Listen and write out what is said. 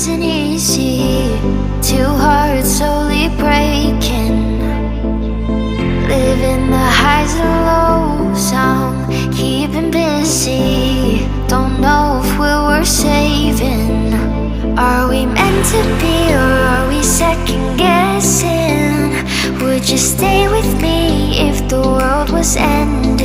isn't easy. Two hearts slowly breaking, living the highs and lows. I'm keeping busy. Don't know if we're worth saving. Are we meant to be, or are we second guessing? Would you stay with me if the world was ending?